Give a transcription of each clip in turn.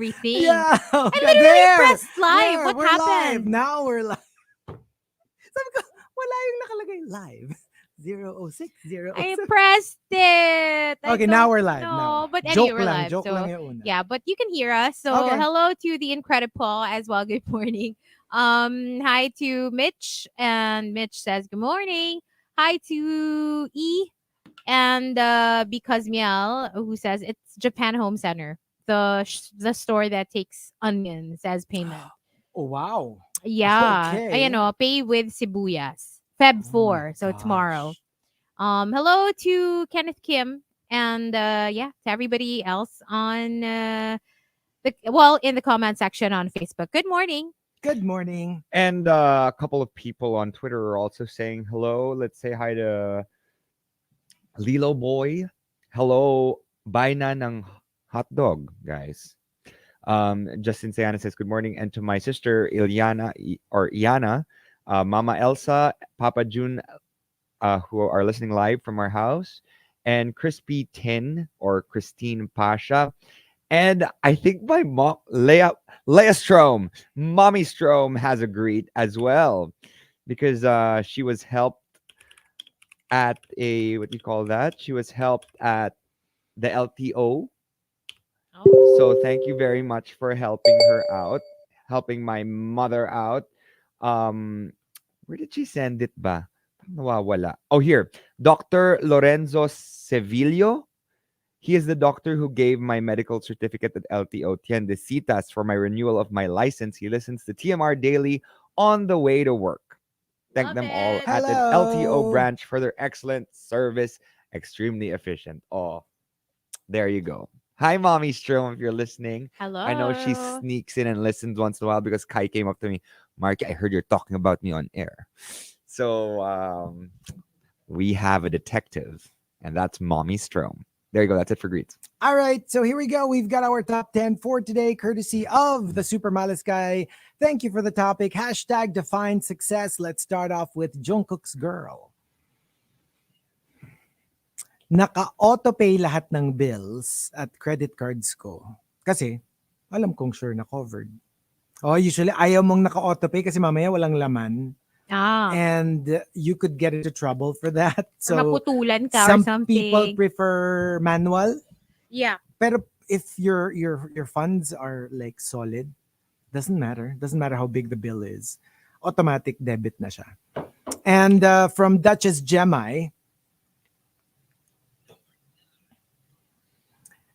everything. Yeah. I Okay, literally there. pressed live. There. What We're live. happened? Now we're live. Sabi ko, wala yung nakalagay live. 006, I 007. pressed it. I Okay, now don't we're live. Now. know. But anyway, Joke we're lang. live. Joke lang So yung una. yeah, but you can hear us. So Okay. hello to the incredible as well. Good morning. Hi to Mitch. And Mitch says good morning. Hi to E and because Miel who says it's Japan Home Center. The store that takes onions as payment. Oh, wow. Yeah. Okay. Pay with sibuyas. Feb Oh my 4, so tomorrow. gosh. Hello to Kenneth Kim and yeah, to everybody else on in the comment section on Facebook. Good morning. Good morning. And a couple of people on Twitter are also saying hello. Let's say hi to Lilo Boy. Hello, buy na ng hot dog, guys. Justin Sayana says good morning, and to my sister Iana, Mama Elsa, Papa June, who are listening live from our house, and Crispy Tin or Christine Pasha, and I think my mom Leia Strom, Mommy Strom has agreed as well because she was helped at a what do you call that? She was helped at the LTO. So thank you very much for helping her out, helping my mother out. Um, where did she send it ba? Nawawala. Oh, here. Dr. Lorenzo Sevillo. He is the doctor who gave my medical certificate at LTO Tiendecitas for my renewal of my license. He listens to TMR daily on the way to work. Thank Love them all it. at the LTO Hello. branch for their excellent service. Extremely efficient. Oh, there you go. Hi, Mommy Strom, if you're listening. I know she Hello. sneaks in and listens once in a while because Kai came up to me. Marky, I heard you're talking about me on air. So we have a detective, and that's Mommy Strom. There you go. That's it for greets. All right, so here we go. We've got our top 10 for today, courtesy of the Super Malas guy. Thank you for the topic. Hashtag define success. Let's start off with Jungkook's girl. Naka-autopay lahat ng bills at credit cards ko. Kasi, alam kong sure na covered. Oh, usually, ayaw mong naka-autopay kasi mamaya walang laman. Ah. And you could get into trouble for that. Or So, maputulan ka or some something. people prefer manual. Yeah. Pero if your funds are like solid, doesn't matter. Doesn't matter how big the bill is. Automatic debit na siya. And from Duchess Gemai,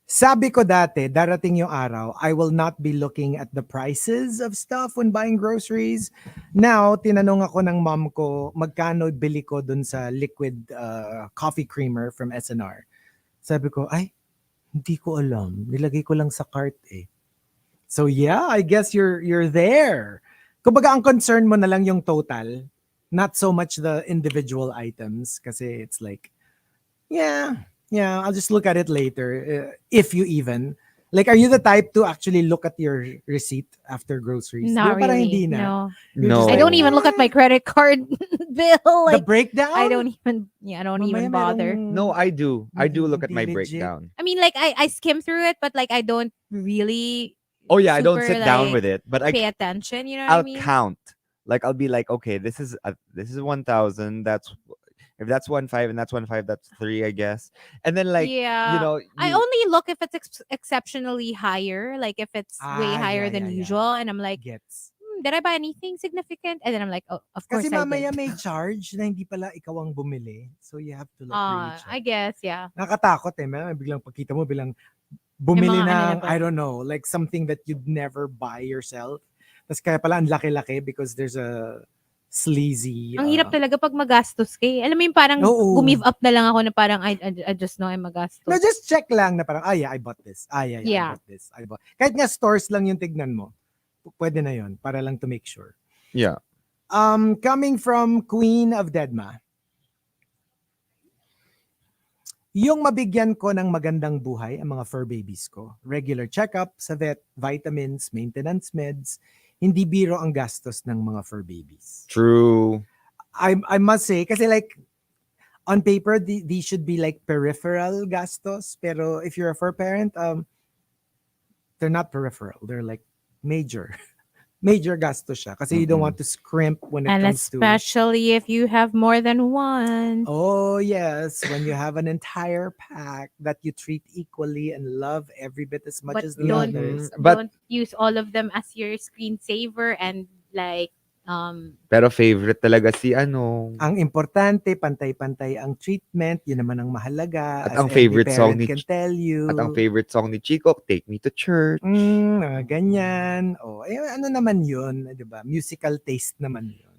sabi ko dati, darating yung araw, I will not be looking at the prices of stuff when buying groceries. Now, tinanong ako ng mom ko, magkano bili ko dun sa liquid coffee creamer from SNR. Sabi ko, ay, hindi ko alam. Nilagay ko lang sa cart eh. So yeah, I guess you're there. Kumbaga ang concern mo na lang yung total, not so much the individual items kasi it's like, yeah, I'll just look at it later if you even. Like, are you the type to actually look at your receipt after groceries? Not Di ba parang really. hindi na? No. You're just No. I like, don't even look at my credit card bill. the Like breakdown? I don't even Mamaya bother. merong No, I do. I do look at hindi my legit. breakdown. I mean, like I skim through it, but like I don't really Oh yeah, I don't super sit down like with it, but pay attention. You know what I I'll mean? count. Like I'll be like, okay, this is 1,000. That's if that's 1.5 and that's 1.5, that's 3, I guess. And then like Yeah. I you only look if it's exceptionally higher, like if it's way Ah, higher yeah, than yeah, yeah. usual, and I'm like, Gets. did I buy anything significant? And then I'm like, oh, of course Kasi I mamaya did. may charge na hindi pala ikaw ang bumili. So you have to like really check. I guess, yeah. Nakatakot eh. May biglang pagkita mo bilang May bumili mga ano na ng, ba? I don't know, like something that you'd never buy yourself. Tapos kaya pala ang laki-laki because there's a sleazy... Ang hirap talaga pag magastos ka eh. Alam mo yung parang Oo. gumive up na lang ako na parang I just know I'm magastos. No, just check lang na parang, yeah, I bought this. Yeah, Yeah. I bought this. Kahit nga stores lang yung tignan mo. Pwede na yon para lang to make sure. yeah. Coming from Queen of Deadma. Yung mabigyan ko ng magandang buhay ang mga fur babies ko. Regular check-up sa vet, vitamins, maintenance meds. Hindi biro ang gastos ng mga fur babies. True. I must say, kasi like, on paper, these should be like peripheral gastos. Pero if you're a fur parent, they're not peripheral. They're like major. Major gasto siya kasi you don't Mm-mm. want to scrimp when it And comes to. especially if you have more than one. Oh yes, when you have an entire pack that you treat equally and love every bit as much But as the don't others. But don't use all of them as your screensaver and like pero favorite talaga si ano. Ang importante, pantay-pantay ang treatment. Yun naman ang mahalaga, At as ang every favorite song parent ni can tell at ang you. favorite song ni Chico, Take Me to Church. Ganyan. Oh, ano naman yun, di ba? Musical taste naman yun.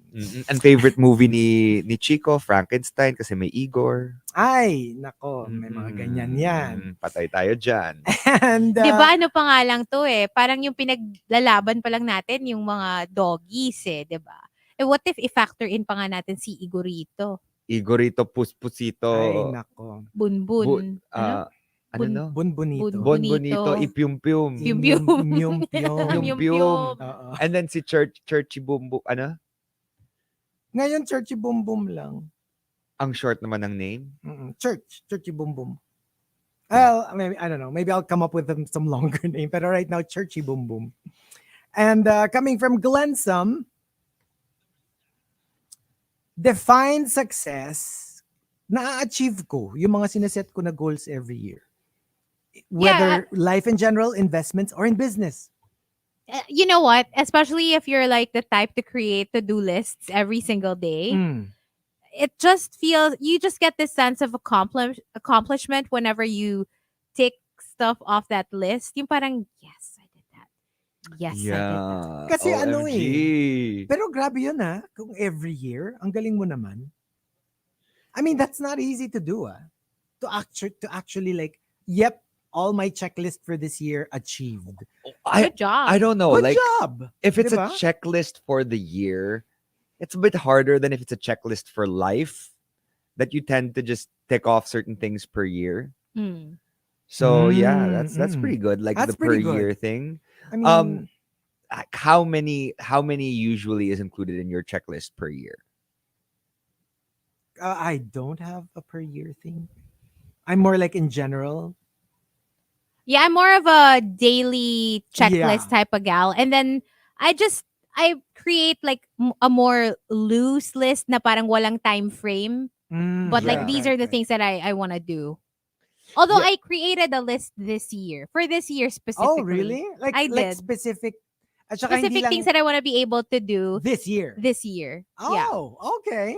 And favorite movie ni Chico, Frankenstein kasi may Igor. Ay, nako, may mga ganyan yan. Patay tayo dyan. And, 'di ba ano pa nga lang 'to eh, parang yung pinaglalaban pa lang natin yung mga doggies eh, 'di ba? Eh what if i-factor in pa nga natin si Igorito, Igorito, Puspusito, ay, nako. Bunbun, ano? ano Bun no? Bonbonito. Bonbonito, Ipyum-pyum. Pyum Pyum. Imyum-pyum. Pyum Pyum. Oo. And then si Churchy Boom Boom, ano? Ngayon, Churchy Boom Boom lang. Ang short naman ng name. Churchy Boom Boom. Well, maybe, I don't know. Maybe I'll come up with some longer name. But right now, Churchy Boom Boom. And coming from Glensum, define success, na-achieve ko yung mga sineset ko na goals every year. Whether life in general, investments, or in business. You know what? Especially if you're like the type to create to-do lists every single day. It just feels you just get this sense of accomplishment whenever you tick stuff off that list. Yung parang yes, I did that. Yes, I did that. Kasi ano OMG. Pero grabe yun kung every year, ang galing mo naman. I mean, that's not easy to do To actually like, yep, all my checklist for this year achieved. Good job. I don't know. Good like, job! if it's Diba? a checklist for the year, it's a bit harder than if it's a checklist for life that you tend to just tick off certain things per year. So yeah, that's pretty good. Like That's the per pretty good. year thing. I mean, How many usually is included in your checklist per year? I don't have a per year thing. I'm more like in general. Yeah, I'm more of a daily checklist type of gal. And then I create like a more loose list na parang walang time frame. But like these are the things that I want to do. Although I created a list this year. For this year specifically. Oh, really? Like, I like did. specific at saka hindi Specific lang things that I want to be able to do this year. this year. Yeah. Oh, okay.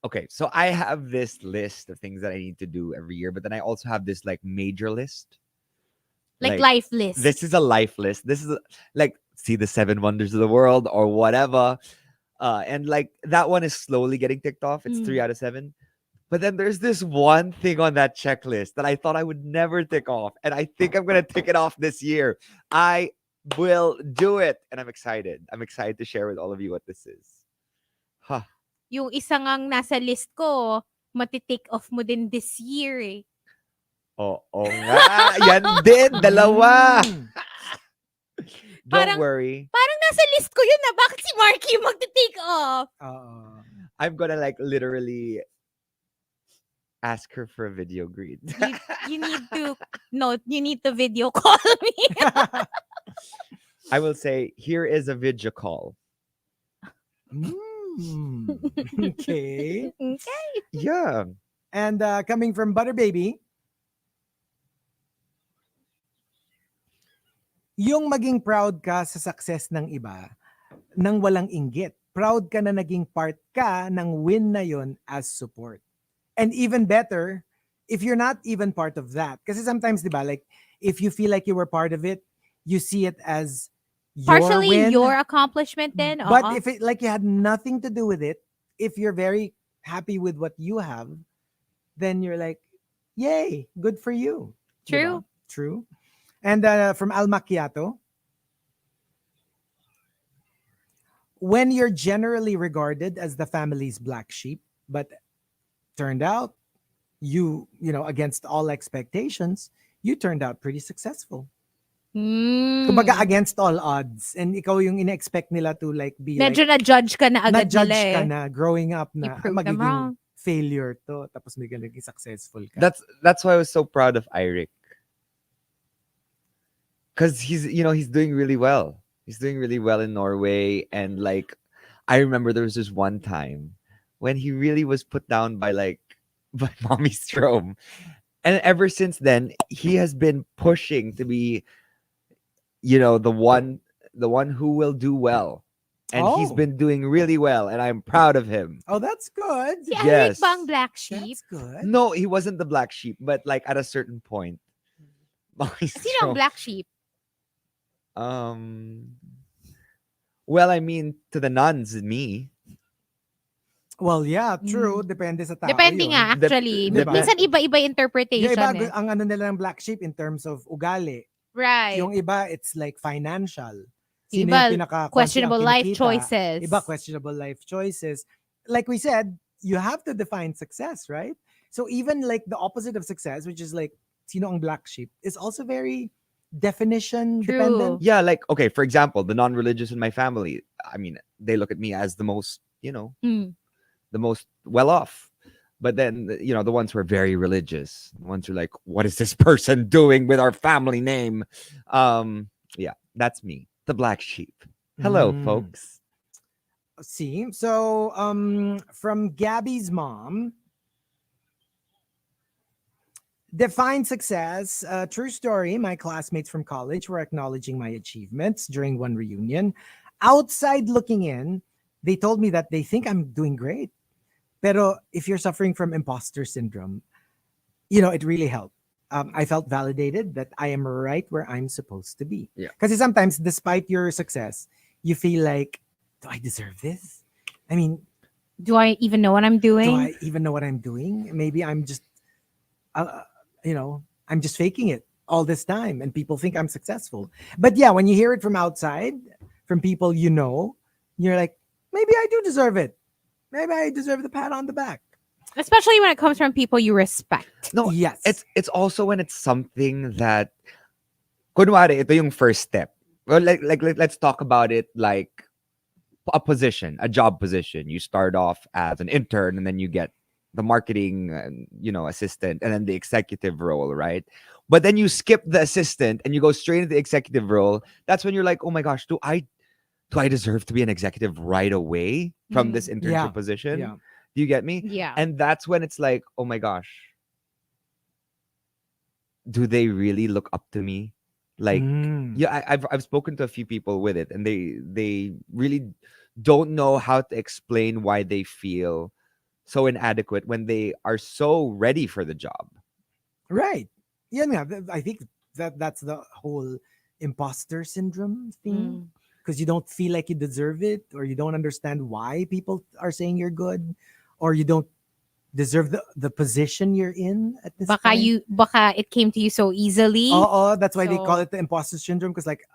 Okay. So I have this list of things that I need to do every year, but then I also have this like major list. Like life list. This is a life list. This is like see the 7 wonders of the world or whatever. And like that one is slowly getting ticked off. It's 3 out of 7. But then there's this one thing on that checklist that I thought I would never tick off. And I think I'm going to tick it off this year. I will do it. And I'm excited. I'm excited to share with all of you what this is. Huh. Yung isang ang nasa list ko, mati-take off mo din this year eh. Oo nga. Yan din. Dalawa. Don't worry. Parang nasa list ko yun na. Bakit si Markki yung magti-take off? I'm gonna like literally ask her for a video greet. You need to video call me. I will say, here is a video call. Okay. Yeah. And coming from Butter Baby, yung maging proud ka sa success ng iba nang walang inggit. Proud ka na naging part ka ng win na yon as support. And even better, if you're not even part of that. Kasi sometimes, di ba, like, if you feel like you were part of it, you see it as your partially win. your accomplishment then. But if it like you had nothing to do with it, if you're very happy with what you have, then you're like, yay, good for you. True. Diba? True. And from Al Macchiato, when you're generally regarded as the family's black sheep, but turned out you know, against all expectations, you turned out pretty successful. Kumbaga against all odds. And ikaw yung ina-expect nila to like be medyo like, na-judge ka na agad na-judge nila eh. ka na growing up na them wrong. magiging failure to, tapos magiging successful ka. That's why I was so proud of Eric. because he's doing really well. He's doing really well in Norway, and like I remember there was this one time when he really was put down by like by Mommy Strom, and ever since then he has been pushing to be the one who will do well, and he's Oh, been doing really well, and I'm proud of him. oh, that's good. Si Eric ba ang Yes. black sheep? That's good. No, he wasn't the black sheep, but like at a certain point, Mommy Sino ang Strom. black sheep? Um. Well, I mean, to the nuns, me. Well, yeah, true. Mm. Depende sa tao Depende yun. nga actually. Diba? Minsan iba-iba Yung interpretation iba, eh. ang ano nila ng black sheep in terms of ugali. Right. Yung iba, it's like financial. Yung Sino iba, yung pinaka questionable life kinikita. choices. Iba, questionable life choices. Like we said, you have to define success, right? So even like the opposite of success, which is like, sino ang black sheep, is also very definition True. dependent. Yeah, like okay, for example, the non-religious in my family. I mean, they look at me as the most, Mm. the most well-off. But then, the ones who are very religious, the ones who are like, what is this person doing with our family name? Yeah, that's me, the black sheep. Hello, Mm. folks. See, so from Gabby's mom, define success. True story. My classmates from college were acknowledging my achievements during one reunion. Outside looking in, they told me that they think I'm doing great. Pero if you're suffering from imposter syndrome, it really helped. I felt validated that I am right where I'm supposed to be. Yeah. Because sometimes, despite your success, you feel like, do I deserve this? I mean, Do I even know what I'm doing? do I even know what I'm doing? Maybe I'm just, I'm just faking it all this time, and people think I'm successful. But yeah, when you hear it from outside, from people you're like, maybe I do deserve it. Maybe I deserve the pat on the back. Especially when it comes from people you respect. No, Yes. it's also when it's something that, kunwari, ito yung first step. Well, like let's talk about it like a job position. You start off as an intern, and then you get the marketing, assistant, and then the executive role, right? But then you skip the assistant and you go straight into the executive role. That's when you're like, oh my gosh, do I deserve to be an executive right away from this internship Yeah. position? Yeah. Do you get me? Yeah. And that's when it's like, oh my gosh, do they really look up to me? Like, yeah, I've spoken to a few people with it, and they really don't know how to explain why they feel so inadequate when they are so ready for the job. Right. Yeah, I think that's the whole imposter syndrome thing. Because you don't feel like you deserve it, or you don't understand why people are saying you're good, or you don't deserve the position you're in at this point. Baka it came to you so easily. Oh, that's why they call So- it the imposter syndrome, because like,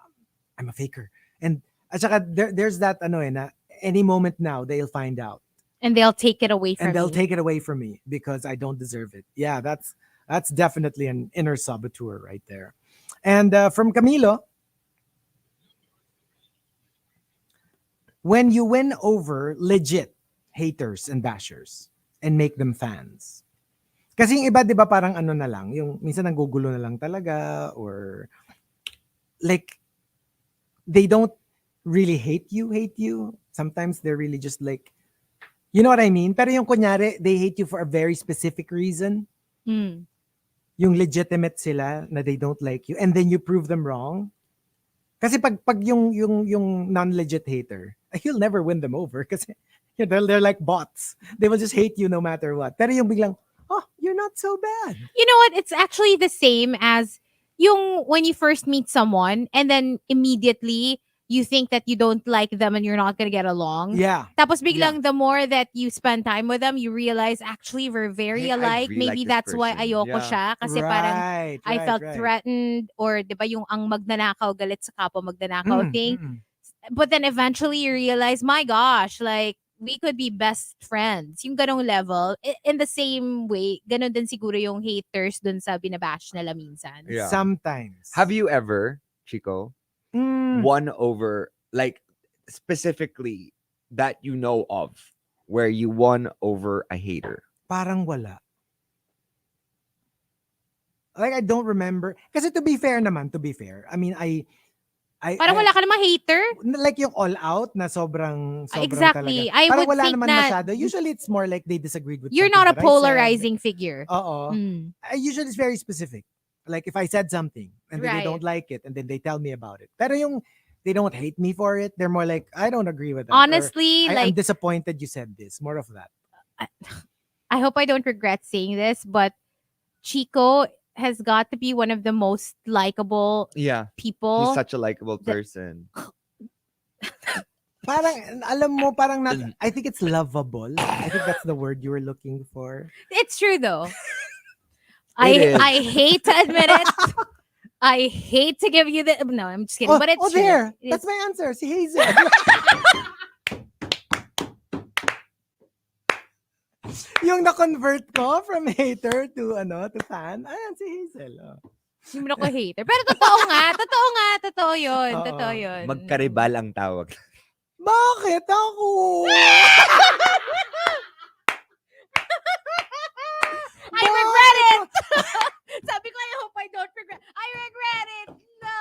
I'm a faker. And at saka, there's that na any moment now they'll find out, And they'll take it away from and they'll me. take it away from me because I don't deserve it. Yeah, that's definitely an inner saboteur right there. And from Camilo, when you win over legit haters and bashers and make them fans. Kasi yung iba, di ba, parang ano na lang, yung minsan nanggugulo na lang talaga, or like, they don't really hate you. Sometimes they're really just like, you know what I mean? Pero yung kunyari, they hate you for a very specific reason. Mm. Yung legitimate sila na they don't like you, and then you prove them wrong. Kasi pag yung non-legit hater, you'll never win them over kasi they're like bots. They will just hate you no matter what. Pero yung biglang, oh, you're not so bad. You know what? It's actually the same as yung when you first meet someone and then immediately you think that you don't like them and you're not gonna get along. Yeah. Tapos biglang the more that you spend time with them, you realize actually we're very Hey, I alike. really Maybe like this that's why person. ayoko Yeah. siya. Kasi parang I felt right. threatened, or di ba yung ang magnanakaw galit sa kapwa magnanakaw thing. But then eventually you realize, my gosh, like we could be best friends. Yung ganong level. In the same way, ganon din siguro yung haters dun sa binabash nila minsan. Yeah. Sometimes. Have you ever, Chico, won over, like specifically that you know of, where you won over a hater? Parang wala. Like I don't remember. Kasi to be fair, I mean, Parang I wala ka namang hater. like yung all out na sobrang talaga. Exactly. I Parang would wala think naman na masyado. Usually it's more like they disagreed with you're something not a that I said. polarizing figure. Oo. Mm, Usually it's very specific. Like if I said something and then they right. don't like it and then they tell me about it. Pero yung they don't hate me for it. They're more like, I don't agree with that. Or Honestly, I'm like disappointed you said this. More of that. I I hope I don't regret saying this, but Chico has got to be one of the most likable Yeah, he's people. such a likable that- person. Parang, alam mo, parang not, I think it's lovable. I think that's the word you were looking for. It's true though. It is. I hate to admit it. I hate to give you the no. I'm just kidding, but it's true. There. It That's is- my answer. Si Hazel. Yung na-convert ko from hater to fan. Ayan, si Hazel. Oh. Hindi mo na ko hater. Pero totoo yun. Oo. Totoo yun. Magkaribal ang tawag. Bakit ako? I regret it! Sabi ko, I hope I don't regret. I regret it! No!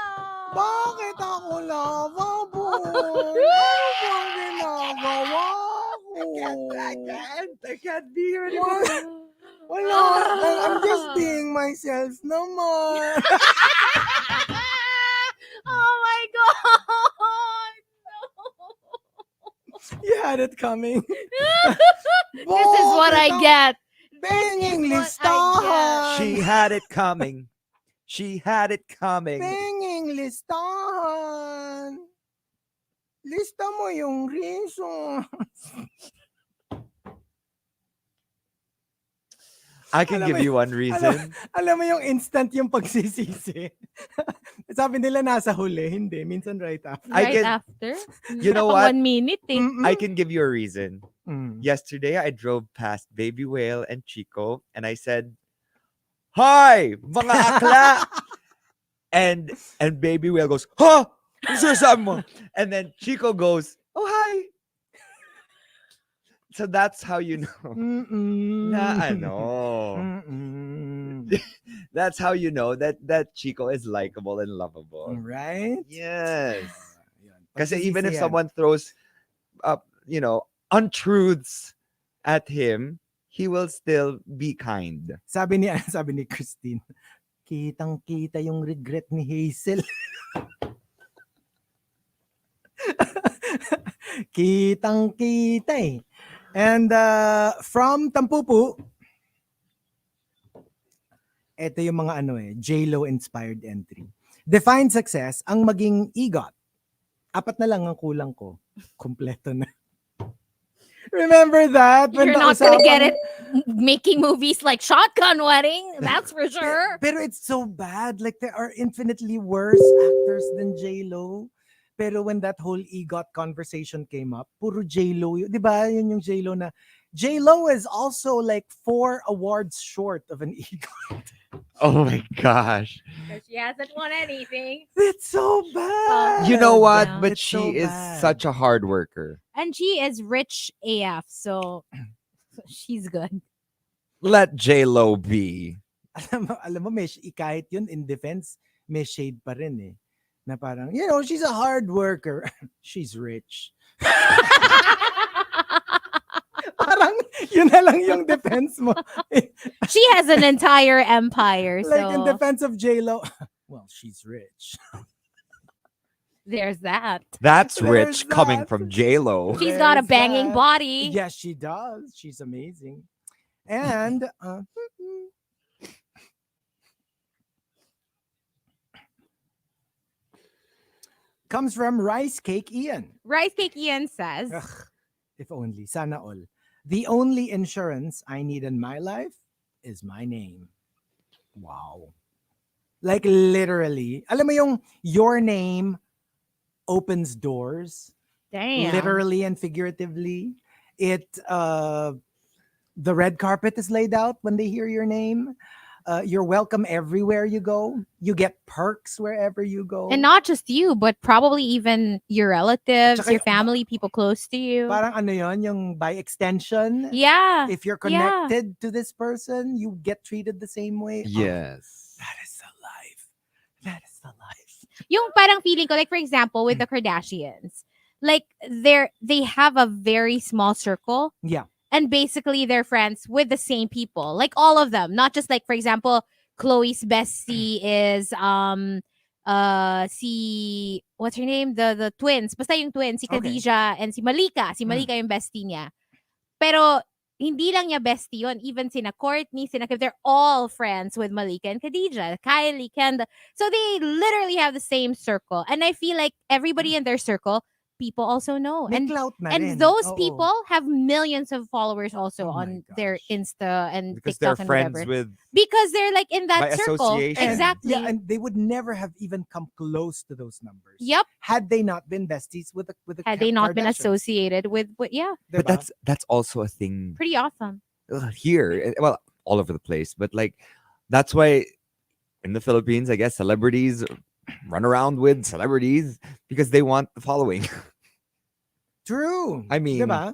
Bakit ako lovable? Ano bang ginagawa ko? I can't be here Wala. I'm just being myself naman. Oh my God! You had it coming. This is what I get. Banging This is what I listahan. She had it coming. She had it coming. Banging listahan. Lista mo yung reason. I can Alam give mo you one reason. Alam mo yung instant yung pagsisisi. Sabi nila nasa huli. Hindi. Minsan right after. I Right can- after? You know Pang what? 1 minute eh. Mm-mm. I can give you a reason. Mm. Yesterday, I drove past Baby Whale and Chico, and I said, "Hi, mga akla!" and Baby Whale goes, "Huh? Ano sinasabi mo?" And then Chico goes, "Oh, hi." So that's how you know. Mm-mm. Na ano. Mm-mm. That's how you know that Chico is likable and lovable. Right? Yes. Yun. Kasi even if Pagsisisihan. someone throws up, untruths at him, he will still be kind. Sabi ni Christine, kitang-kita yung regret ni Hazel. Kitang-kita eh. And from Tampupu, ito yung mga J-Lo inspired entry. Define success ang maging EGOT. 4 na lang ang kulang ko. Kompleto na. Remember that? You're not gonna get it making movies like Shotgun Wedding. That's for sure. Pero it's so bad. Like there are infinitely worse actors than J-Lo. Pero when that whole EGOT conversation came up, puro J-Lo. Di ba? Yun yung J-Lo na. J-Lo is also like 4 awards short of an EGOT. Oh my gosh. Because she hasn't won anything. It's so bad. You know what? Yeah. But It's she so is bad. such a hard worker. And she is rich AF, so she's good. Let J-Lo be. Alam mo, kahit yun in defense, may shade pa rin eh. Na parang, she's a hard worker. She's rich. Parang, yun na lang yung defense mo. She has an entire empire, Like in so defense of J-Lo, well, she's rich. there's that. That's There's rich coming that. from J-Lo. She's got a There's banging that. body. Yes, she does. She's amazing. And, comes from Rice Cake Ian. Rice Cake Ian says, Ugh, if only, sana all. The only insurance I need in my life is my name. Wow. Like literally, alam mo yung your name opens doors, damn. literally and figuratively. It the red carpet is laid out when they hear your name. You're welcome everywhere you go. You get perks wherever you go. And not just you, but probably even your relatives, Tsaka your yung- family, people close to you. Parang yon, yung by extension. Yeah. If you're Yeah. connected to this person, you get treated the same way. Oh, Yes. the life. Yung parang feeling ko, like for example, with the Kardashians, like they have a very small circle, Yeah. and basically they're friends with the same people, like all of them, not just like for example, Chloe's bestie is si what's her name, the twins, basta yung twins, si Okay. Khadijah and si Malika yung bestie niya. Pero hindi lang niya bestie yun. Even sina Courtney, sina Kim, they're all friends with Malika and Khadijah, Kylie, Kendall. So they literally have the same circle. And I feel like everybody in their circle, people also know. May And clout na and rin. those Oo. people have millions of followers also Oh my on their gosh. Insta and Because they're TikTok and friends whatever. with Because they're like in by that circle. association. And, Exactly. yeah, and they would never have even come close to those numbers. Yep. Had they not been besties with the Had they not been Kardashians. associated with yeah, But Diba? that's also a thing pretty awesome. here. Well, all over the place. But like, that's why in the Philippines, I guess celebrities run around with celebrities because they want the following. True. I mean, diba?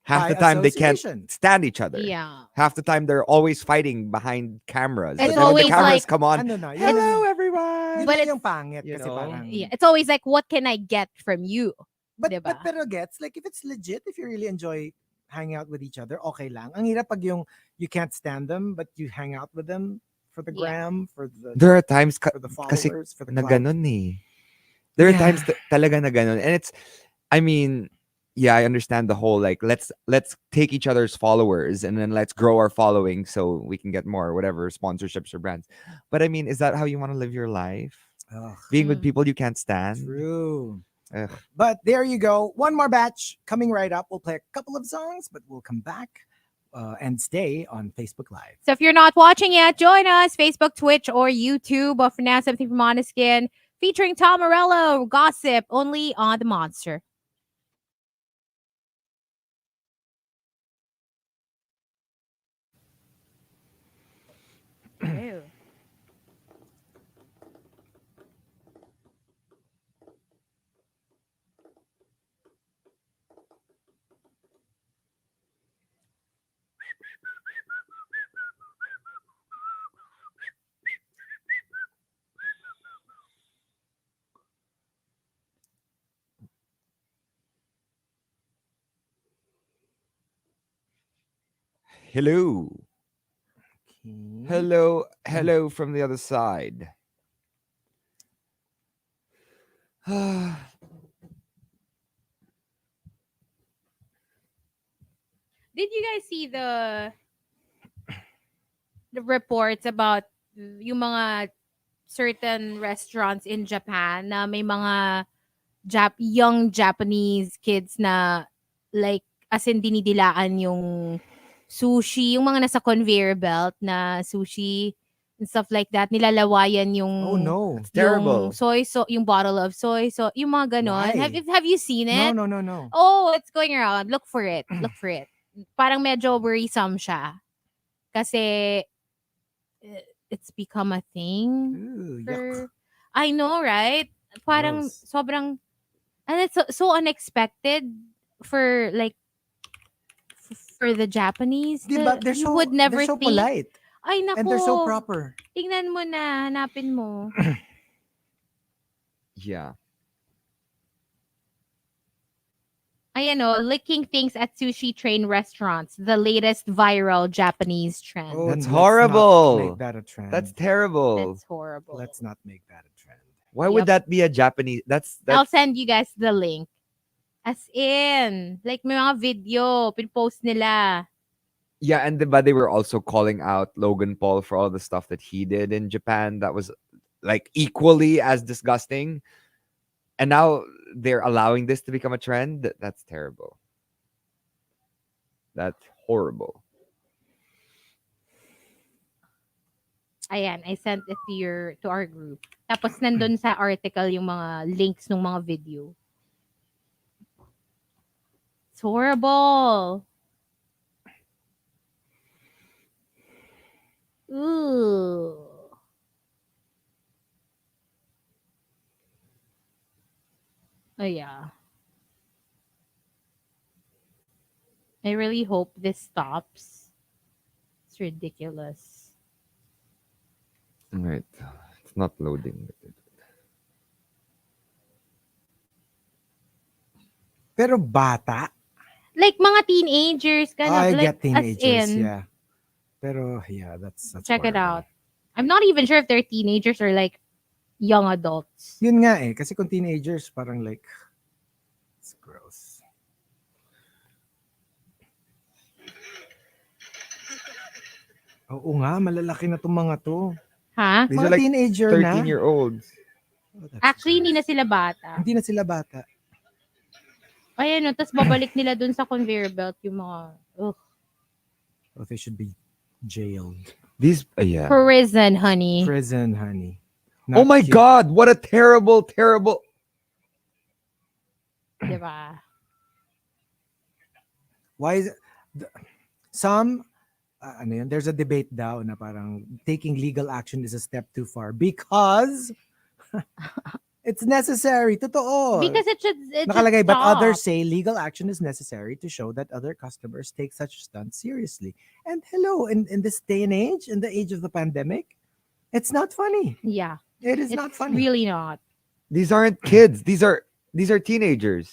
half By the time they can't association. stand each other. Yeah. Half the time they're always fighting behind cameras. It's But then when the always cameras like- come on, Ano na, yun hello ang- everyone. Yun But na it's- yung pangit you kasi know, parang Yeah. It's always like, what can I get from you? but diba? pero gets like if it's legit, if you really enjoy hanging out with each other, okay lang. Ang hirap pag yung you can't stand them but you hang out with them for the Yeah. gram, for the there are times for the kasi followers, for the na clout. ganun eh. There are Yeah. times talaga na ganun. And it's, I mean, yeah, I understand the whole like let's take each other's followers and then let's grow our following so we can get more whatever sponsorships or brands. But I mean, is that how you want to live your life? Ugh, Being with Mm. people you can't stand? true. Ugh. But there you go. One more batch coming right up. We'll play a couple of songs, but we'll come back and stay on Facebook Live. So if you're not watching yet, join us, Facebook, Twitch, or YouTube. But for now, something from Monoskin featuring Tom Morello, Gossip, only on the Monster. Ew. Hello. Okay. Hello from the other side. Did you guys see the reports about yung mga certain restaurants in Japan na may mga young Japanese kids na like as in dinidilaan yung sushi, yung mga nasa conveyor belt na sushi and stuff like that, nilalawayan yung Oh no. It's terrible. yung bottle of soy so yung mga ganon. Why? Have you seen it? No. Oh, it's going around. Look for it. Parang medyo worrisome siya. Kasi it's become a thing. Ooh, yuck. For, I know, right? Parang Gross. sobrang, and it's so unexpected for like for the Japanese. Diba? They're You so would never they're so think. polite Ay, naku. and they're so proper. Tingnan mo na, hanapin mo. Yeah. Ayan o, licking things at sushi train restaurants. The latest viral Japanese trend. Oh, That's let's not horrible. Make that a trend. That's terrible. That's horrible. Let's not make that a trend. Why would Yep. that be a Japanese? That's I'll send you guys the link. As in, like may mga video, pinpost nila. yeah, and but they were also calling out Logan Paul for all the stuff that he did in Japan that was like equally as disgusting. And now they're allowing this to become a trend. That's terrible. That's horrible. Ayan, I sent it to our group. Tapos nandun sa article yung mga links ng mga video. It's horrible. Ooh. Oh yeah. I really hope this stops. It's ridiculous. Right. It's not loading. Pero bata, Like mga teenagers, I like get as teenagers, in, yeah. Pero yeah, that's check it horrible. out. I'm not even sure if they're teenagers or like young adults. Yun nga eh, kasi kung teenagers, parang like, it's gross. Oo nga, malalaki na tong mga to. Ha? These are Mga like teenager na. 13-year-olds. Oh, that's Actually, hindi gross. na sila bata. Hindi na sila bata. Ayan, no, tapos babalik nila dun sa conveyor belt yung mga, ugh. Oh, they should be jailed. These, yeah. Prison, honey. Prison, honey. Oh Not my cute. God! What a terrible, terrible. Diba? Why is some ano yun, there's a debate daw na parang taking legal action is a step too far because it's necessary. Totoo. Because it should Nakalagay, but stop. others say legal action is necessary to show that other customers take such stunts seriously. And hello, in this day and age, in the age of the pandemic, it's not funny. Yeah. It is It's not funny. really not. These aren't kids. These are teenagers.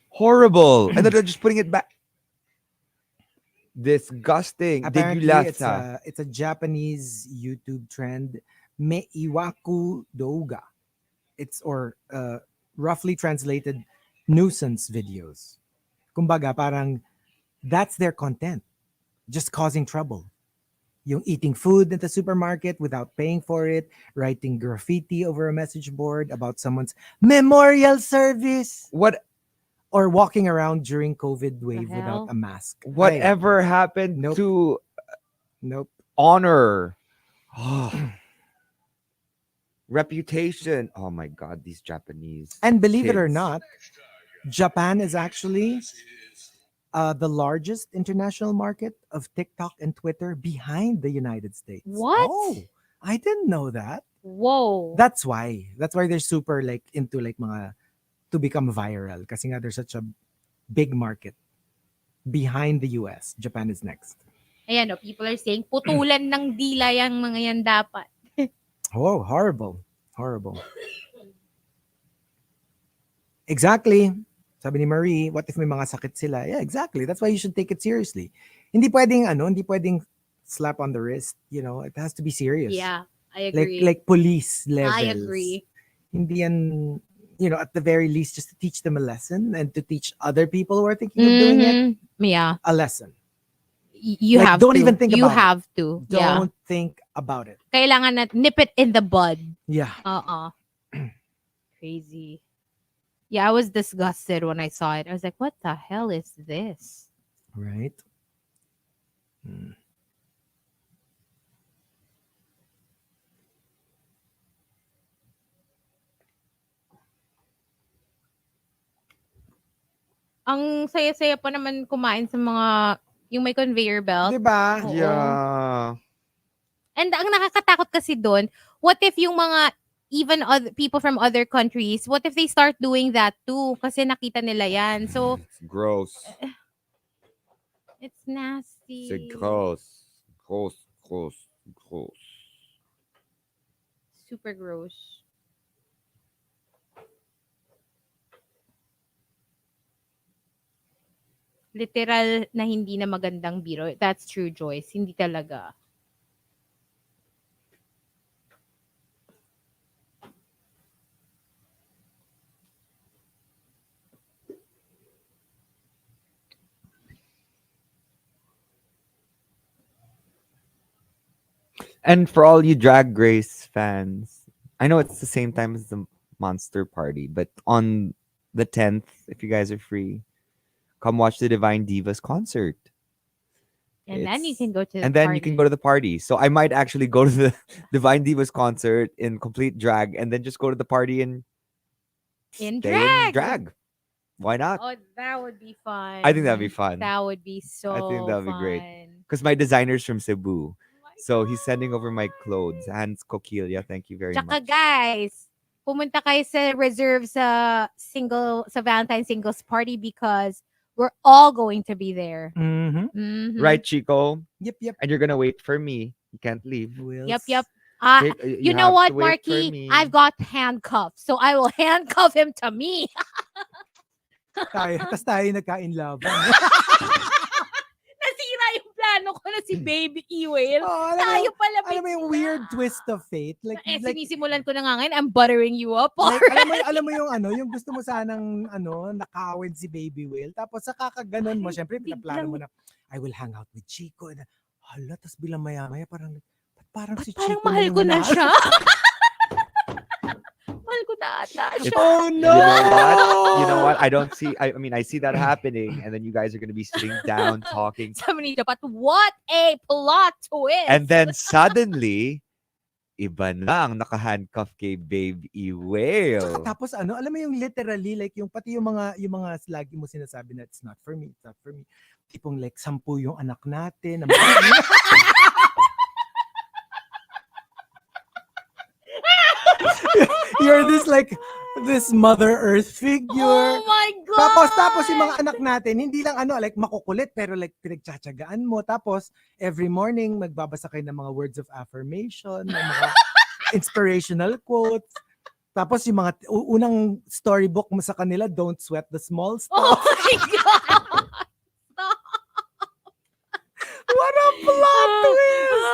Horrible. And then they're just putting it back. Disgusting. Apparently, Dégueulasse. it's a Japanese YouTube trend, me iwaku douga. It's or roughly translated nuisance videos. Kumbaga, parang that's their content, just causing trouble. Yung eating food at the supermarket without paying for it, writing graffiti over a message board about someone's memorial service, What or walking around during COVID wave hell? without a mask. Ay, whatever happened Nope. to nope. honor? Reputation. Oh my God, these Japanese. And believe it or kids. not, Japan is actually the largest international market of TikTok and Twitter behind the United States. What? Oh, I didn't know that. Whoa. That's why they're super like into like mga to become viral. Kasi nga there's such a big market behind the US. Japan is next. Ayan, no, people are saying, putulan ng dila yung mga yan dapat. Oh, horrible. Horrible. Exactly. Sabi ni Marie, what if may mga sakit sila? Yeah, exactly. That's why you should take it seriously. Hindi pwedeng slap on the wrist. You know, it has to be serious. Yeah, I agree. Like police levels. I agree. Hindi yan, you know, at the very least, just to teach them a lesson and to teach other people who are thinking of doing it Mhm. Yeah. a lesson. You Like, have don't to. even think you about it. have to. Yeah. Don't think about it. Kailangan na nip it in the bud. Yeah. Crazy. Yeah, I was disgusted when I saw it. I was like, what the hell is this? Right? Hmm. Ang saya-saya pa naman kumain sa mga, yung may conveyor belt. Diba? Oo. Yeah. And ang nakakatakot kasi doon, what if yung mga even other people from other countries, what if they start doing that too? Kasi nakita nila yan. So, It's gross. it's nasty. C'est gross. Gross. Gross. Gross. Super gross. Literal na hindi na magandang biro. That's true, Joyce. Hindi talaga. And for all you Drag Race fans, I know it's the same time as the Monster party, but on the 10th, if you guys are free, come watch the Divine Divas concert. And then you It's- can go to the And then you can go to the party. So I might actually go to the Divine Divas concert in complete drag and then just go to the party and In stay drag. drag. Why not? Oh, that would be fun. I think that'd be fun. That would be so that'd be great. fun. Because my designer's from Cebu. Oh my So he's sending over my God. clothes. Hans Coquilla, thank you very Tsaka much. guys, pumunta kayo sa reserve sa Valentine's singles party because we're all going to be there. Mm-hmm. Mhm. Right, Chico? Yep. And you're gonna wait for me. You can't leave. Yep. You You know have what, to wait for Markki? me. I've got handcuffs, so I will handcuff him to me. Tapos tayo nagkainlaban. Nasira yung plano ko na si Baby E-Whale. Oh, Tayo pala alam mo yung bigla. weird twist of fate? Like, Sinisimulan ko na nga ngayon, I'm buttering you up. like alam mo yung yung gusto mo sanang nakawin si Baby Whale. Tapos sa kakaganon mo, syempre pinaplano mo na, I will hang out with Chico. And, hala, tapos bilang maya-maya, parang si Parang Chico mahal yung ko na hinahanap. siya. Mahal ko na ata siya. Oh no! You know what? I don't see. I mean, I see that happening, and then you guys are gonna be sitting down talking, Sabi ni Japat, what a plot twist! and then suddenly, iba na ang naka-handcuff kay Babe E-Whale. Tapos alam mo yung literally, like yung pati yung mga lagi mo sinasabi na it's not for me, it's not for me. Tipong like 10 yung anak natin. You're this Mother Earth figure. Oh my God! Tapos yung mga anak natin, hindi lang like makukulit, pero like pinagtsatsagaan mo. Tapos every morning, magbabasa kayo ng mga words of affirmation, ng mga inspirational quotes. Tapos yung mga unang storybook mo sa kanila, don't sweat the small Oh stuff. my God! What a plot twist!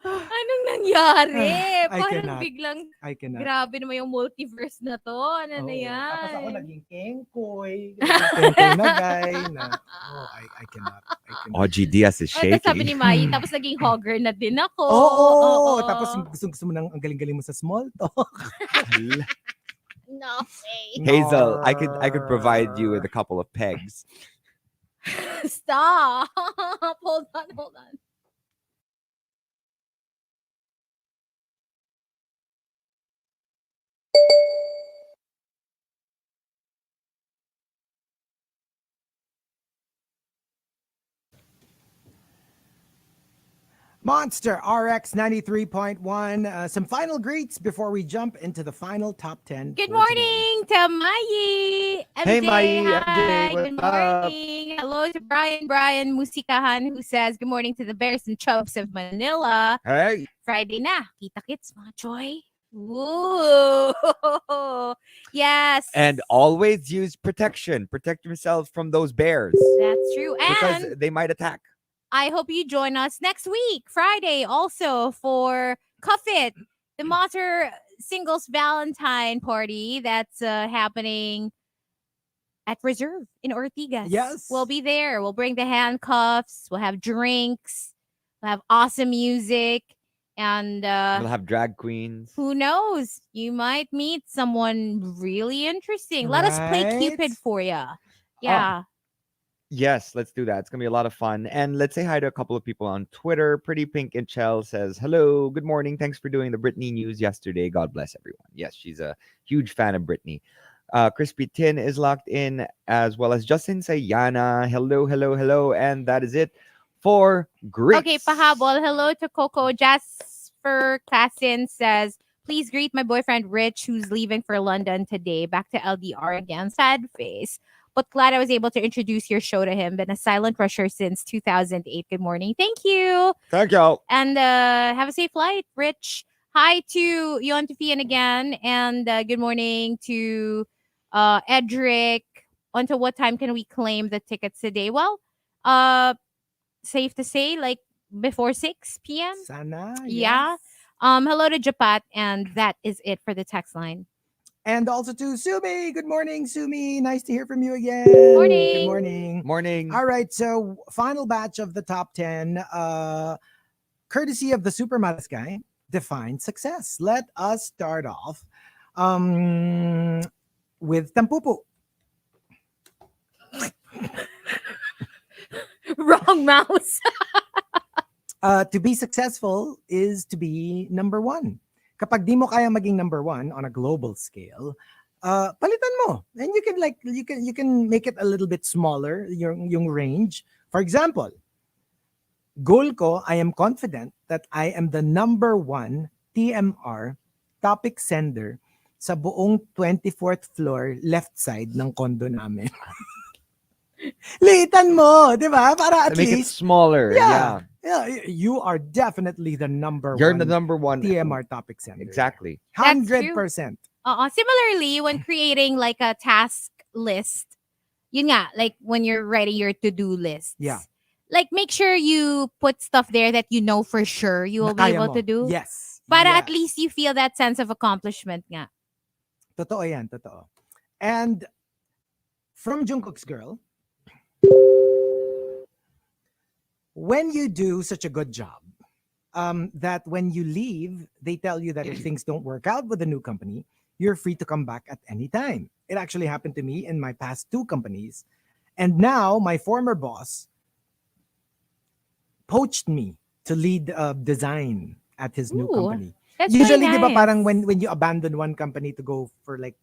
Anong nangyari? I Parang cannot. biglang, I cannot. grabe naman yung multiverse na to. Ano na yan? Tapos ako naging kengkoy. Kengkoy na guy. I cannot. OG Diaz is Tapos sabi shaking. ni Mai, tapos naging hogger na din ako. Oo. Tapos gusto mo nang ang galing-galing mo sa small talk. No way. Hazel, I could provide you with a couple of pegs. Stop. Hold on. Monster RX93.1. Some final greets before we jump into the final top 10. Good for today. morning to Mai. Hey, Mai, Hi. MJ, what's Good up? morning. Hello to Brian Musikahan, who says, good morning to the Bears and Chubs of Manila. Hey, Friday na. Kita-kits, mga choy. Ooh. Yes. and always use protection. Protect yourselves from those bears That's true. because And they might attack. I hope you join us next week, Friday, also for Cuff It, the Monster Singles Valentine Party that's happening at Reserve in Ortigas. Yes. We'll be there. We'll bring the handcuffs. We'll have drinks. We'll have awesome music. And We'll have drag queens. who knows? You might meet someone really interesting. Let us play Right? Cupid for you. Yeah. Yes, let's do that. It's gonna be a lot of fun. And let's say hi to a couple of people on Twitter. Pretty Pink and Chell says, hello, good morning. Thanks for doing the Britney news yesterday. God bless everyone. Yes, she's a huge fan of Britney. Crispy Tin is locked in, as well as Justin Sayana. Hello. And that is it for greets. Okay, pahabol. Hello to Coco. Jasper Classin says, please greet my boyfriend Rich, who's leaving for London today. Back to LDR again. Sad face. But glad I was able to introduce your show to him. Been a silent rusher since 2008. Good morning. Thank you. Thank you. And have a safe flight, Rich. Hi to Yon Tufian again. And good morning to Edric. Until what time can we claim the tickets today? Well, safe to say, like before 6 p.m. Sana. Yeah. Yes. Hello to Japat. And that is it for the text line. And also to Sumi. Good morning, Sumi. Nice to hear from you again. Morning. Good morning. Morning. All right, so final batch of the top 10, courtesy of the Super Malas guy, define success. Let us start off with Tampupu. Wrong mouse. To be successful is to be number one. Kapag di mo kaya maging number one on a global scale, palitan mo. And you can make it a little bit smaller, yung range. For example, goal ko, I am confident that I am the number one TMR topic sender sa buong 24th floor left side ng condo namin. Liitan mo, di ba? Para at Make it least, smaller. Yeah. You are definitely the number You're the one number one. TMR topic sender. Exactly. That's true. 100%. Similarly, when creating like a task list, yun nga, like when you're writing your to-do lists. Yeah. Like make sure you put stuff there that you know for sure you will be Nakaya able mo. to do. Yes. Para yes. at least you feel that sense of accomplishment nga. Totoo yan, totoo. And from Jungkook's girl, when you do such a good job, that when you leave, they tell you that if things don't work out with the new company, you're free to come back at any time. It actually happened to me in my past 2 companies. And now my former boss poached me to lead design at his new Ooh, company. that's Usually, really di ba, nice. parang when you abandon one company to go for like,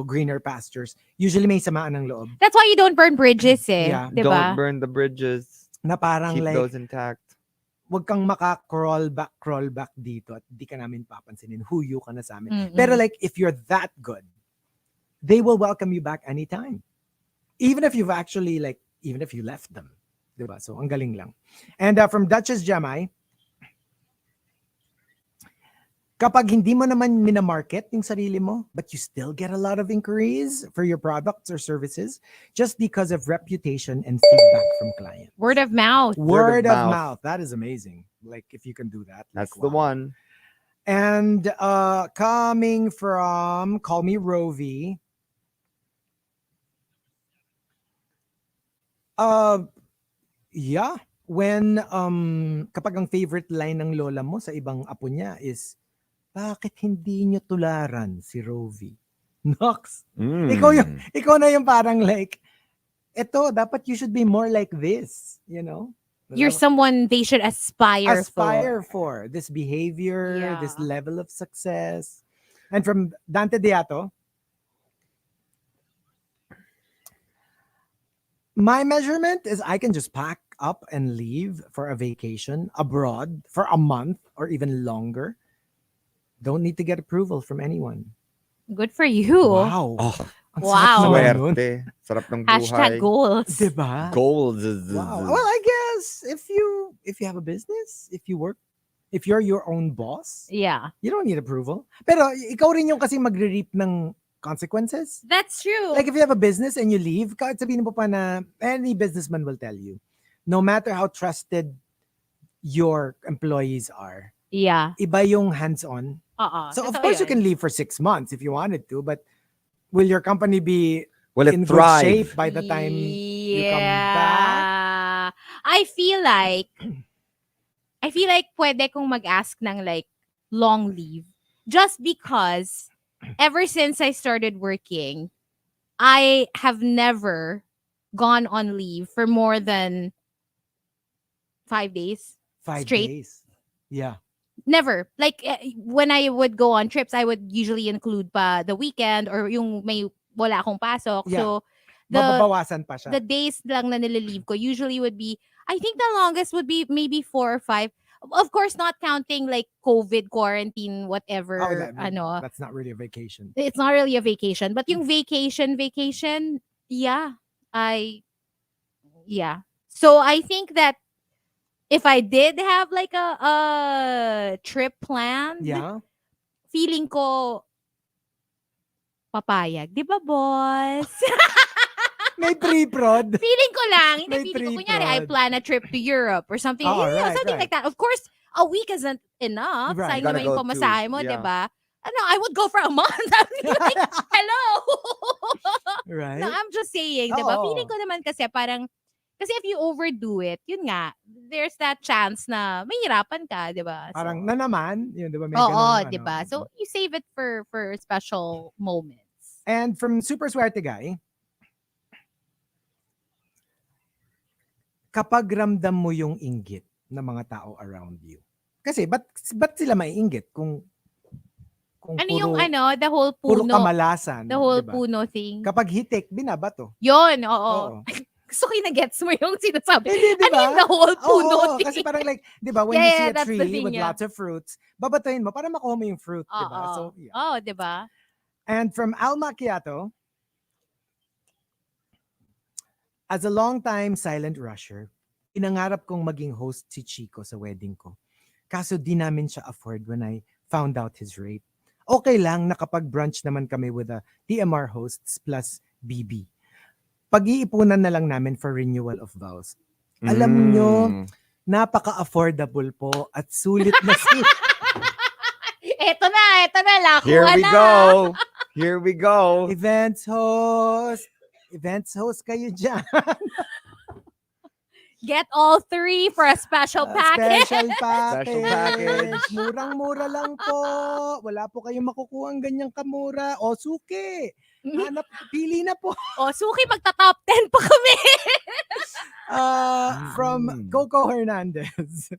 greener pastures, usually may samaan ng loob. That's why you don't burn bridges eh. Yeah. Diba? Don't burn the bridges. Na parang Keep like, those intact. wag kang maka-crawl back dito at di ka namin papansinin. Huyo ka na sa amin. Mm-mm. Pero like, if you're that good, they will welcome you back anytime. Even if you've actually like, even if you left them. Diba? So, ang galing lang. And from Duchess Jamai, kapag hindi mo naman minamarket yung sarili mo, but you still get a lot of inquiries for your products or services just because of reputation and feedback from clients. Word of mouth. Word of mouth. That is amazing. Like, if you can do that. That's like, the wow. one. And coming from Call Me Rovi, yeah, when kapag ang favorite line ng lola mo sa ibang apo niya is, bakit hindi nyo tularan si Rovi? Nox, ikaw na yung parang like, eto, dapat you should be more like this, You're someone they should aspire for. This behavior, Yeah. this level of success. And from Dante Diato, my measurement is I can just pack up and leave for a vacation abroad for a month or even longer. Don't need to get approval from anyone. Good for you. Wow. Oh, Ang Wow. sarap naman nun. swerte. Sarap ng Hashtag buhay. goals. Diba? Goals. Wow. Well, I guess if you have a business, if you're your own boss, Yeah. you don't need approval. Pero ikaw rin yung kasi magre-reap ng consequences. That's true. Like if you have a business and you leave, kahit sabihin mo pa na any businessman will tell you, no matter how trusted your employees are, yeah. iba yung hands-on. So of course you can leave for 6 months if you wanted to, but will your company be Will it in thrive? good shape by the time you come back? I feel like pwede kong mag-ask ng like long leave just because ever since I started working, I have never gone on leave for more than 5 days. 5 straight. days. Yeah. Never. Like, when I would go on trips, I would usually include pa the weekend or yung may wala akong pasok. Yeah. So, Mababawasan pa siya. the days lang na nililive ko usually would be, I think the longest would be maybe 4 or 5. Of course, not counting like COVID, quarantine, whatever. That's not really a vacation. It's not really a vacation. But yung vacation, yeah. So, I think that if I did have like a trip planned, Yeah. feeling ko papayag. Di ba, boss? May pre-prod. Feeling ko lang. Hindi, May feeling ko, kunyari, I pre-prod. plan a trip to Europe or something. Oh, right, something right. like that. Of course, a week isn't enough. Right. Sayang Gotta naman yung go pamasahe mo, yeah. di ba? I would go for a month. Like, hello! Right? No, I'm just saying, di ba? Oo. Feeling ko naman kasi parang, kasi if you overdo it, yun nga, there's that chance na mahirapan ka, di ba? Parang na naman, yun, di ba? May Oo, ganun, di ba? So, you save it for special moments. And from Super Swerte Guy, kapag ramdam mo yung inggit ng mga tao around you. Kasi, ba't sila maiinggit kung Ano puro, yung the whole puro puno, kamalasan. the whole diba? puno thing. Kapag hitik, binabato. Yun, oo. Oo. Gusto ko yung na-gets mo yung sinasabi. Hindi, Ano diba? yung the whole puno Oo, thing? kasi parang like, di ba, when Yeah, you see a that's the tree thing, with yeah. lots of fruits, babatuhin mo para makuha mo yung fruit, di ba? Oo. So, yeah. Oh, di ba? And from Al Macchiato, as a long-time silent rusher, Pinangarap kong maging host si Chico sa wedding ko. Kaso di namin siya afford when I found out his rate. Okay lang, nakapag-brunch naman kami with the TMR hosts plus BB. Pag-iipunan na lang namin for renewal of vows. Alam nyo, Mm. napaka-affordable po at sulit na sulit. Eto na, Here lakuha we na. go. Here we go. Events host kayo dyan. Get all 3 for a special package. Special package. Special package. Murang-mura lang po. Wala po kayong makukuha ang ganyang kamura. O, suki. Hanap, pili na po. O, Suki, magta-top 10 pa kami. From Coco Hernandez.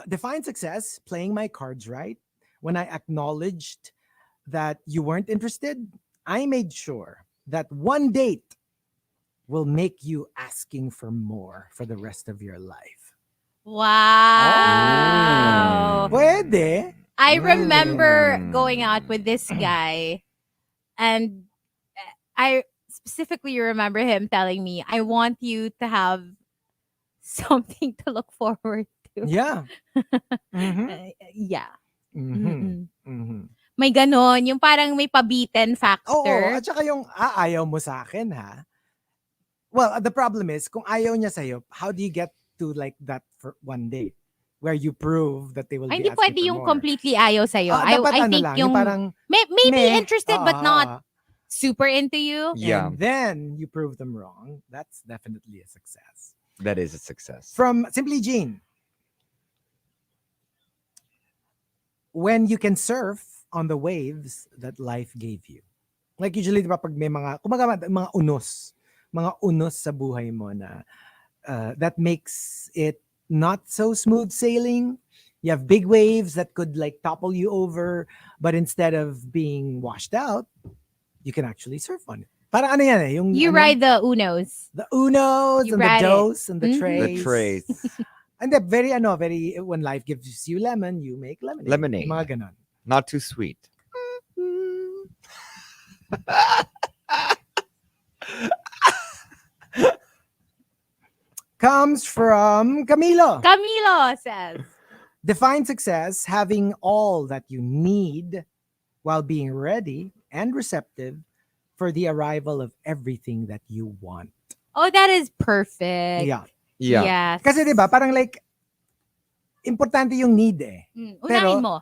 Define success, playing my cards right. When I acknowledged that you weren't interested, I made sure that one date will make you asking for more for the rest of your life. Wow. Pwede. I remember Mm. going out with this guy, and I specifically remember him telling me, I want you to have something to look forward to. Yeah. Mhm. Yeah. Mhm. Mm-mm. Mhm. May ganon, yung parang may pabitin Oo, factor. at saka yung ayaw mo sa akin, ha? Well, the problem is, kung ayaw niya sa'yo, how do you get to like that for one day? Where you prove that they will Ay, be hindi asking pwede for yung more. completely ayaw sa'yo. Dapat I ano think lang, yung parang maybe meh, interested but not super into you. Yeah, And then you prove them wrong. That's definitely a success. that is a success. From Simply Jean. When you can surf on the waves that life gave you. Like usually, di ba, pag may mga, kumaga, mga unos sa buhay mo na that makes it not so smooth sailing. You have big waves that could like topple you over, but instead of being washed out, you can actually surf on it. Parang ano yan eh, yung You ano, ride the unos. the unos You and the ride it. dos and the Mhm. trays. The trays. And the very when life gives you lemon, you make lemonade. Lemonade. Mga ganon. Not too sweet. Comes from Camilo. Camilo says, Define success having all that you need while being ready and receptive for the arrival of everything that you want. oh, that is perfect. Yeah. Yes. Kasi 'di ba, parang like importante yung need eh. Unahin mo.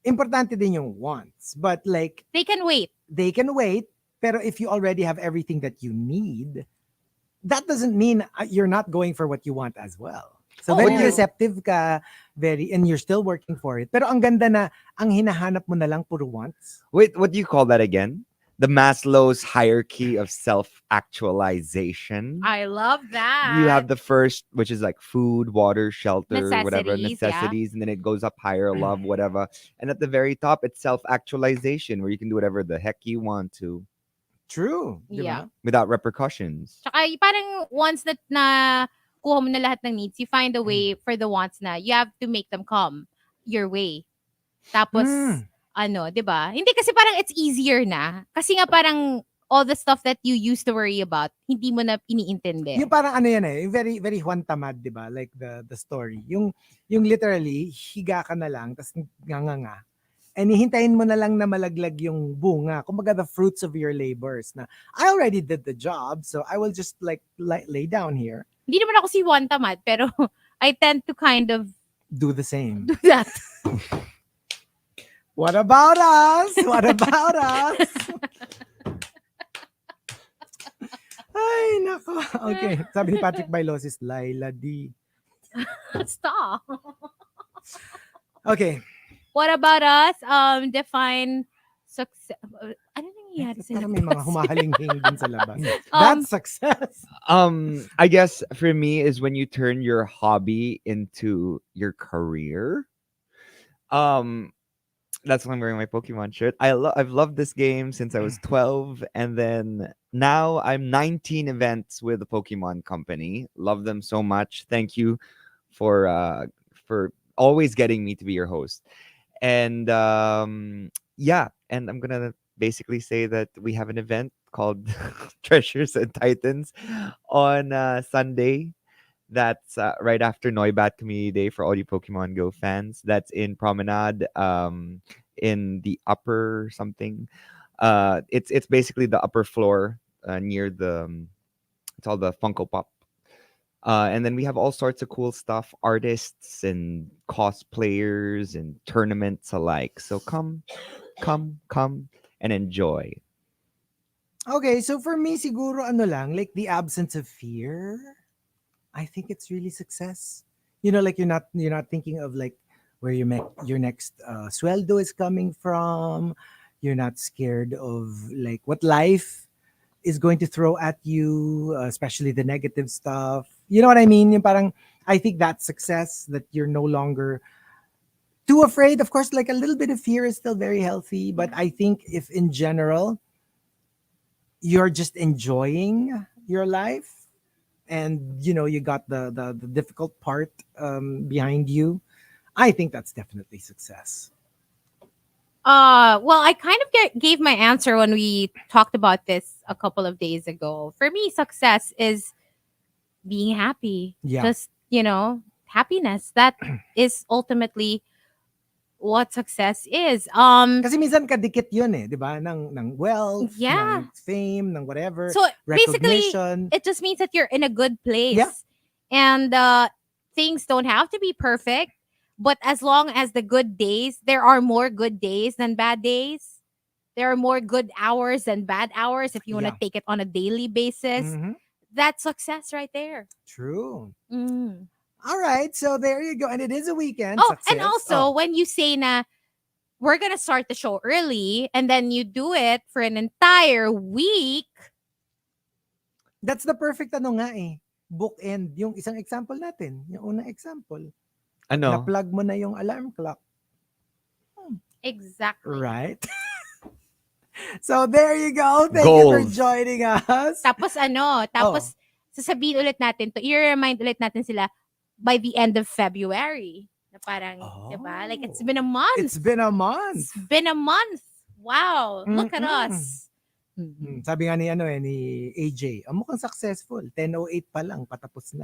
Importante din yung wants. But like They can wait. they can wait, pero if you already have everything that you need, that doesn't mean you're not going for what you want as well. So very Oh. receptive ka, and you're still working for it. Pero ang ganda na, ang hinahanap mo na lang puro wants. Wait, what do you call that again? The Maslow's hierarchy of self-actualization. I love that. You have the first, which is like food, water, shelter, whatever, Necessities, yeah. necessities, and then it goes up higher, love, whatever. And at the very top, it's self-actualization, where you can do whatever the heck you want to True. Di Yeah. ba? without repercussions. Tsaka parang once that na kuha mo na lahat ng needs, you find a way for the wants na you have to make them come your way. Tapos, ano, di ba? Hindi kasi parang it's easier na. Kasi nga parang all the stuff that you used to worry about, hindi mo na iniintindi. Yung parang ano yan eh, yung very very Juan Tamad, 'di ba? Like the story. Yung literally higa ka na lang tas nganga. And hihintayin mo na lang na malaglag yung bunga. Kumbaga the fruits of your labors na I already did the job, so I will just like lay down here, Hindi naman ako si Juan Tamad, pero I tend to kind of do the same. do that. What about us? What about us? Ay, nako. Okay. Sabi ni Patrick Bailosis, Laila D. Stop. Okay. What about us? Define success. Ano nangyayari sa Parang may mga humahalinghing din sa labas. Um, That's success. I guess for me is when you turn your hobby into your career. That's why I'm wearing my Pokemon shirt. I've loved this game since I was 12, and then now I'm 19 events with the Pokemon company. Love them so much. Thank you for always getting me to be your host. And yeah, and I'm gonna basically say that we have an event called Treasures and Titans on Sunday. That's right after Noibat Community Day for all you Pokemon Go fans. That's in Promenade, in the upper something. It's basically the upper floor near the it's all the Funko Pop. And then we have all sorts of cool stuff, artists and cosplayers and tournaments alike. So come and enjoy. Okay, so for me, siguro ano lang, like the absence of fear. I think it's really success. Like you're not thinking of like where your next sweldo is coming from. You're not scared of like what life is going to throw at you, especially the negative stuff. You know what I mean? Yung parang I think that's success, that you're no longer too afraid. Of course, like a little bit of fear is still very healthy, but I think if in general you're just enjoying your life, and you got the difficult part behind you, I think that's definitely success. Well, I kind of gave my answer when we talked about this a couple of days ago. For me, success is being happy. Yeah. Just, happiness. That is ultimately what success is. Kasi minsan kadikit yun eh, di ba? Ng wealth, Yeah. ng fame, ng whatever, So basically, recognition. it just means that you're in a good place. Yeah. And things don't have to be perfect. But as long as the good days, there are more good days than bad days. There are more good hours than bad hours if you want to Yeah. take it on a daily basis. Mhm. That's success right there. True. Mm. All right, so there you go. And it is a weekend. Oh, Success. and also when you say na we're gonna start the show early and then you do it for an entire week. That's the perfect ano nga eh. Bookend. Yung isang example natin. Yung unang example. Ano? Na-plug mo na yung alarm clock. Exactly. Right? So there you go. Thank you for Goals. joining us. Tapos sasabihin ulit natin to, i-remind ulit natin sila by the end of February. Na parang, diba? Like, it's been a month. It's been a month. It's been a month. Wow. Look at Mm-mm. us. Sabi nga ni AJ, mukhang successful. 10:08 pa lang, patapos na.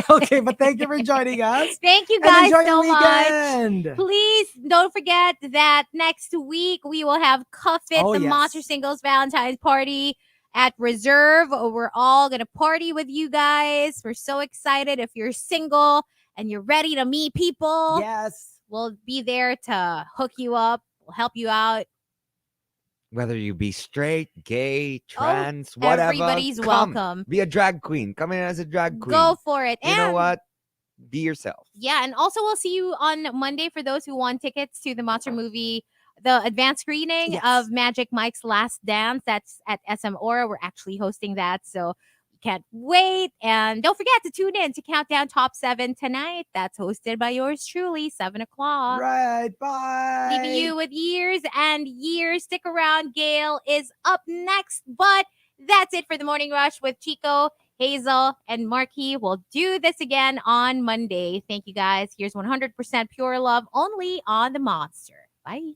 Okay, but thank you for joining us. Thank you And guys enjoy so your much. weekend. Please don't forget that next week we will have Cuff It, Oh, the yes. Monster Singles Valentine's Party at Reserve. We're all going to party with you guys. We're so excited. If you're single and you're ready to meet people, Yes. we'll be there to hook you up. We'll help you out. Whether you be straight, gay, trans, whatever, everybody's come. welcome. Be a drag queen. Come in as a drag queen. Go for it. You know what? Be yourself. Yeah, and also we'll see you on Monday for those who want tickets to the Monster movie, the advanced screening Yes. of Magic Mike's Last Dance. That's at SM Aura. We're actually hosting that, so you can't wait. And don't forget to tune in to Countdown Top 7 tonight. That's hosted by yours truly, 7 o'clock. Right. Bye. Leaving you with years and years. Stick around. Gail is up next. But that's it for the Morning Rush with Chico, Hazel, and Markki. We'll do this again on Monday. Thank you guys. Here's 100% pure love only on the Monster. Bye.